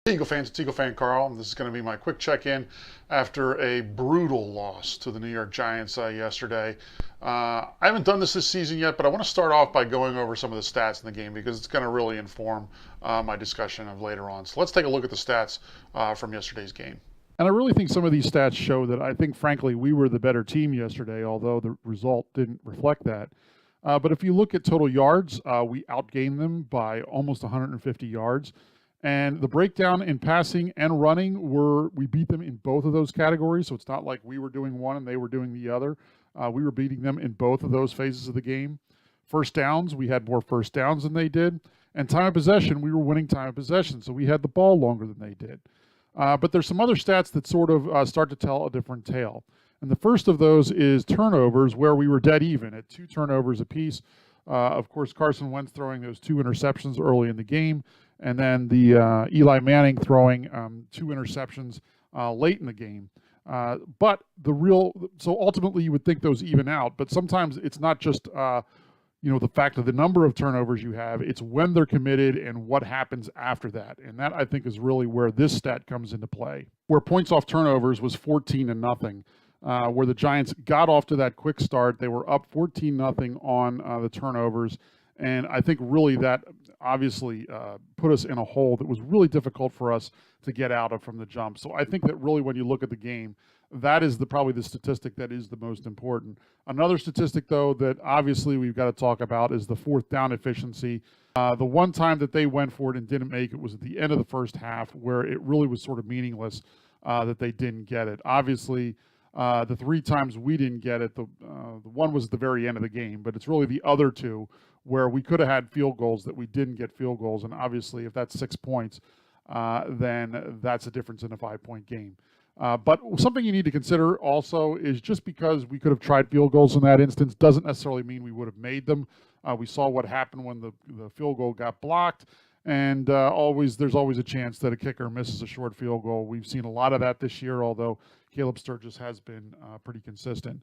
Eagle fans, it's EaglefanKarl. This is going to be my quick check-in after a brutal loss to the New York Giants yesterday. I haven't done this season yet, but I want to start off by going over some of the stats in the game because it's going to really inform my discussion of later on. So let's take a look at the stats from yesterday's game. And I really think some of these stats show that I think, frankly, we were the better team yesterday, although the result didn't reflect that. But if you look at total yards, we outgained them by almost 150 yards. And the breakdown in passing and running we beat them in both of those categories. So it's not like we were doing one and they were doing the other. We were beating them in both of those phases of the game. First downs, we had more first downs than they did. And time of possession, we were winning time of possession. So we had the ball longer than they did. But there's some other stats that sort of start to tell a different tale. And the first of those is turnovers, where we were dead even at 2 turnovers apiece. Of course, Carson Wentz throwing those 2 interceptions early in the game, and then the Eli Manning throwing 2 interceptions late in the game. So ultimately you would think those even out, but sometimes it's not just the fact of the number of turnovers you have, it's when they're committed and what happens after that. And that, I think, is really where this stat comes into play. Where points off turnovers was 14-0, where the Giants got off to that quick start. They were up 14-0 on the turnovers. And I think really that obviously put us in a hole that was really difficult for us to get out of from the jump. So I think that really when you look at the game, that is probably the statistic that is the most important. Another statistic, though, that obviously we've got to talk about is the fourth down efficiency. The one time that they went for it and didn't make it was at the end of the first half, where it really was sort of meaningless that they didn't get it. Obviously, the 3 times we didn't get it, the one was at the very end of the game, but it's really the other 2 where we could have had field goals that we didn't get field goals. And obviously, if that's 6 points, then that's a difference in a 5-point game. But something you need to consider also is just because we could have tried field goals in that instance doesn't necessarily mean we would have made them. We saw what happened when the field goal got blocked, and there's always a chance that a kicker misses a short field goal. We've seen a lot of that this year, although Caleb Sturgis has been pretty consistent.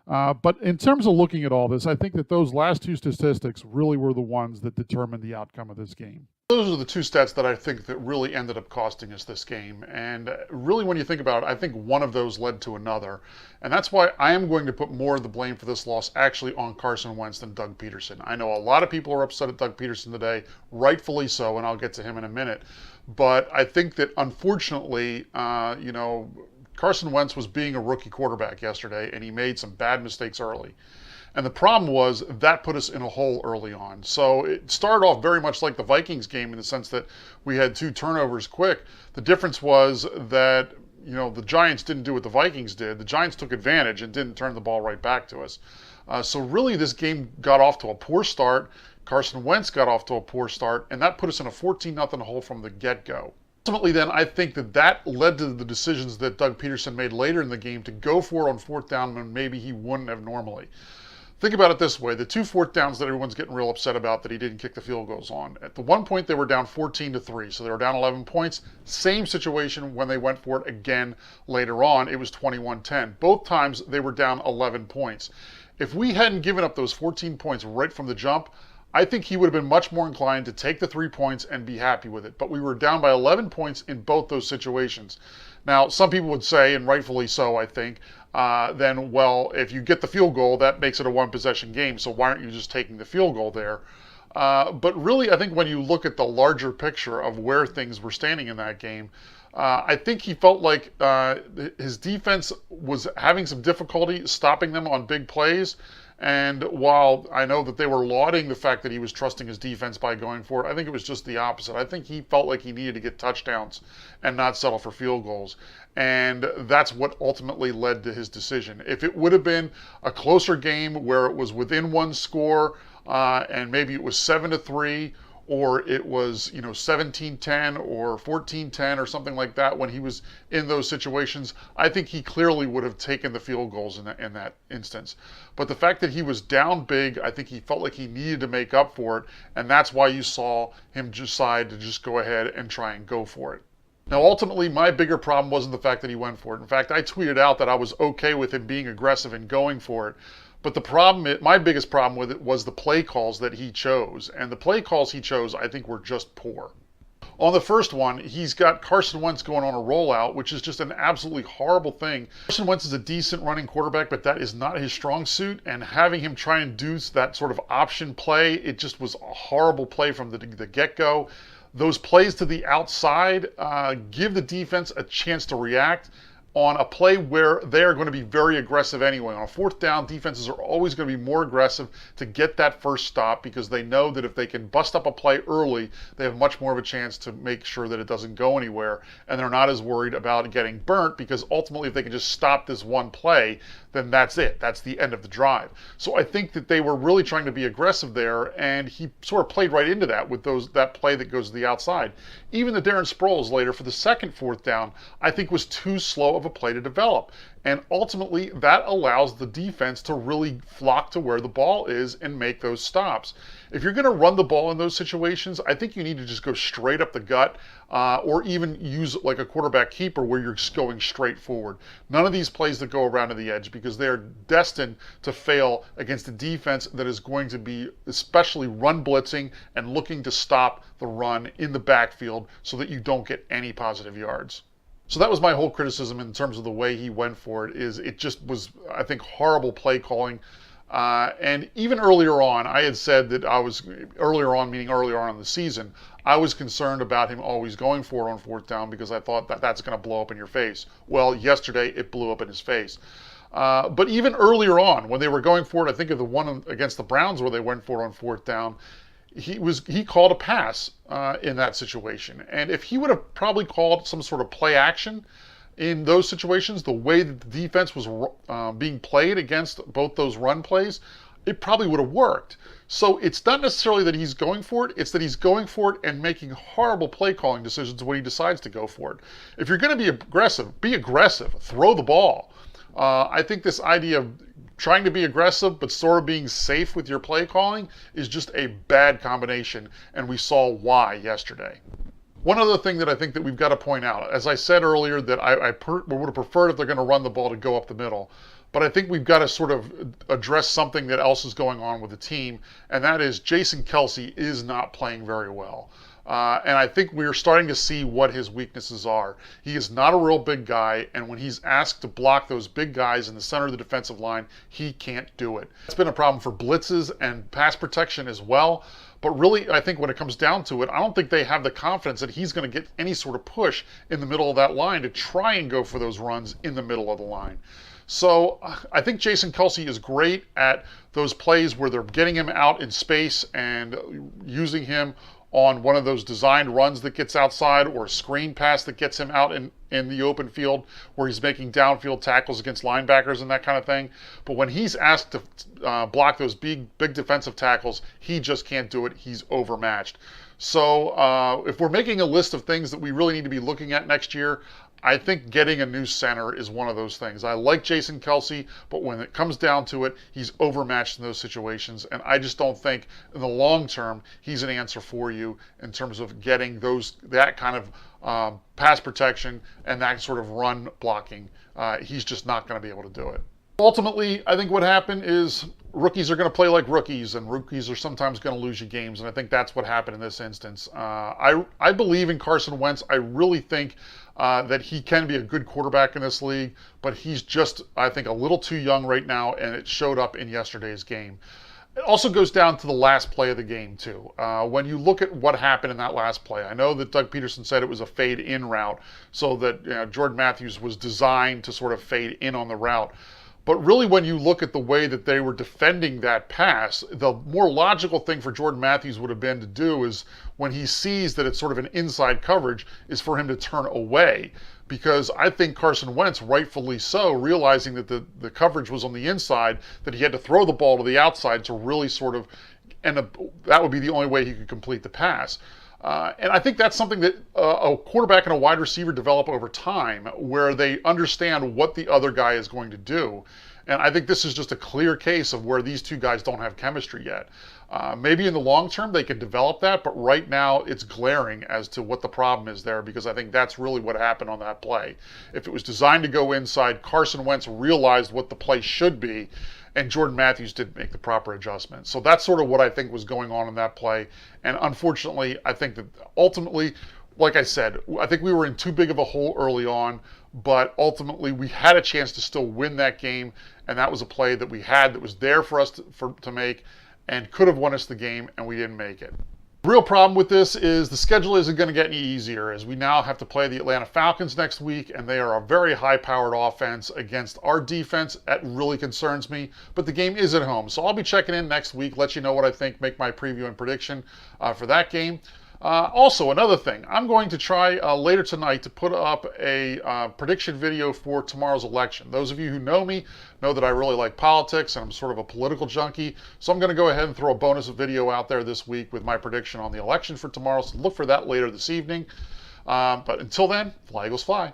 But in terms of looking at all this, I think that those last 2 statistics really were the ones that determined the outcome of this game. Those are the 2 stats that I think that really ended up costing us this game. And really, when you think about it, I think one of those led to another. And that's why I am going to put more of the blame for this loss actually on Carson Wentz than Doug Peterson. I know a lot of people are upset at Doug Peterson today, rightfully so, and I'll get to him in a minute. But I think that unfortunately, Carson Wentz was being a rookie quarterback yesterday, and he made some bad mistakes early. And the problem was that put us in a hole early on. So it started off very much like the Vikings game in the sense that we had 2 turnovers quick. The difference was that, the Giants didn't do what the Vikings did. The Giants took advantage and didn't turn the ball right back to us. So really this game got off to a poor start. Carson Wentz got off to a poor start, and that put us in a 14-0 hole from the get-go. Ultimately, then, I think that led to the decisions that Doug Peterson made later in the game to go for it on 4th down when maybe he wouldn't have normally. Think about it this way. The 2 4th downs that everyone's getting real upset about that he didn't kick the field goals on. At the one point, they were down 14-3, so they were down 11 points. Same situation when they went for it again later on. It was 21-10. Both times, they were down 11 points. If we hadn't given up those 14 points right from the jump, I think he would have been much more inclined to take the 3 points and be happy with it. But we were down by 11 points in both those situations. Now, some people would say, and rightfully so, I think, if you get the field goal, that makes it a 1-possession game, so why aren't you just taking the field goal there? But really, I think when you look at the larger picture of where things were standing in that game, I think he felt like his defense was having some difficulty stopping them on big plays. And while I know that they were lauding the fact that he was trusting his defense by going for it, I think it was just the opposite. I think he felt like he needed to get touchdowns and not settle for field goals. And that's what ultimately led to his decision. If it would have been a closer game where it was within 1 score and maybe it was 7-3, or it was 17-10 or 14-10 or something like that when he was in those situations, I think he clearly would have taken the field goals in that instance. But the fact that he was down big, I think he felt like he needed to make up for it, and that's why you saw him decide to just go ahead and try and go for it. Now, ultimately, my bigger problem wasn't the fact that he went for it. In fact, I tweeted out that I was okay with him being aggressive and going for it. But the problem, my biggest problem with it was the play calls that he chose. And the play calls he chose, I think, were just poor. On the first one, he's got Carson Wentz going on a rollout, which is just an absolutely horrible thing. Carson Wentz is a decent running quarterback, but that is not his strong suit. And having him try and do that sort of option play, it just was a horrible play from the get-go. Those plays to the outside give the defense a chance to react on a play where they are going to be very aggressive anyway. On a fourth down, defenses are always going to be more aggressive to get that first stop because they know that if they can bust up a play early, they have much more of a chance to make sure that it doesn't go anywhere. And they're not as worried about getting burnt because ultimately if they can just stop this one play, then that's it. That's the end of the drive. So I think that they were really trying to be aggressive there, and he sort of played right into that with that play that goes to the outside. Even the Darren Sproles later for the second fourth down, I think was too slow of a play to develop. And ultimately, that allows the defense to really flock to where the ball is and make those stops. If you're going to run the ball in those situations, I think you need to just go straight up the gut or even use like a quarterback keeper where you're just going straight forward. None of these plays that go around to the edge because they are destined to fail against a defense that is going to be especially run blitzing and looking to stop the run in the backfield so that you don't get any positive yards. So that was my whole criticism in terms of the way he went for it. Is it just was, I think, horrible play calling. And even earlier on, I had said that earlier on in the season, I was concerned about him always going for it on fourth down because I thought that that's going to blow up in your face. Well, yesterday it blew up in his face. But even earlier on, when they were going for it, I think of the one against the Browns where they went for it on fourth down, he called a pass in that situation. And if he would have probably called some sort of play action in those situations, the way that the defense was being played against both those run plays, it probably would have worked. So it's not necessarily that he's going for it, it's that he's going for it and making horrible play calling decisions when he decides to go for it. If you're going to be aggressive, throw the ball. I think this idea of trying to be aggressive but sort of being safe with your play calling is just a bad combination, and we saw why yesterday. One other thing that I think that we've got to point out, as I said earlier, that I would have preferred if they're going to run the ball to go up the middle, but I think we've got to sort of address something that else is going on with the team, and that is Jason Kelce is not playing very well. And I think we're starting to see what his weaknesses are. He is not a real big guy, and when he's asked to block those big guys in the center of the defensive line, he can't do it. It's been a problem for blitzes and pass protection as well. But really, I think when it comes down to it, I don't think they have the confidence that he's going to get any sort of push in the middle of that line to try and go for those runs in the middle of the line. So I think Jason Kelce is great at those plays where they're getting him out in space and using him on one of those designed runs that gets outside or a screen pass that gets him out in the open field where he's making downfield tackles against linebackers and that kind of thing. But when he's asked to block those big defensive tackles, he just can't do it. He's overmatched. So if we're making a list of things that we really need to be looking at next year, I think getting a new center is one of those things. I like Jason Kelce, but when it comes down to it, he's overmatched in those situations, and I just don't think in the long term he's an answer for you in terms of getting that kind of pass protection and that sort of run blocking. He's just not going to be able to do it. Ultimately, I think what happened is rookies are going to play like rookies, and rookies are sometimes going to lose you games, and I think that's what happened in this instance. I believe in Carson Wentz. I really think that he can be a good quarterback in this league, but he's just, I think, a little too young right now, and it showed up in yesterday's game. It also goes down to the last play of the game, too. When you look at what happened in that last play, I know that Doug Peterson said it was a fade-in route, so that Jordan Matthews was designed to sort of fade in on the route. But really, when you look at the way that they were defending that pass, the more logical thing for Jordan Matthews would have been to do is when he sees that it's sort of an inside coverage, is for him to turn away. Because I think Carson Wentz, rightfully so, realizing that the coverage was on the inside, that he had to throw the ball to the outside to really sort of, and that would be the only way he could complete the pass. And I think that's something that a quarterback and a wide receiver develop over time, where they understand what the other guy is going to do. And I think this is just a clear case of where these two guys don't have chemistry yet. Maybe in the long term they can develop that, but right now it's glaring as to what the problem is there, because I think that's really what happened on that play. If it was designed to go inside, Carson Wentz realized what the play should be, and Jordan Matthews didn't make the proper adjustment. So that's sort of what I think was going on in that play. And unfortunately, I think that ultimately like I said, I think we were in too big of a hole early on, but ultimately we had a chance to still win that game, and that was a play that we had that was there for us to make and could have won us the game, and we didn't make it. The real problem with this is the schedule isn't going to get any easier, as we now have to play the Atlanta Falcons next week, and they are a very high-powered offense against our defense. That really concerns me, but the game is at home, so I'll be checking in next week, let you know what I think, make my preview and prediction for that game. Also, another thing, I'm going to try later tonight to put up a prediction video for tomorrow's election. Those of you who know me know that I really like politics and I'm sort of a political junkie. So I'm going to go ahead and throw a bonus video out there this week with my prediction on the election for tomorrow. So look for that later this evening. But until then, fly Eagles fly.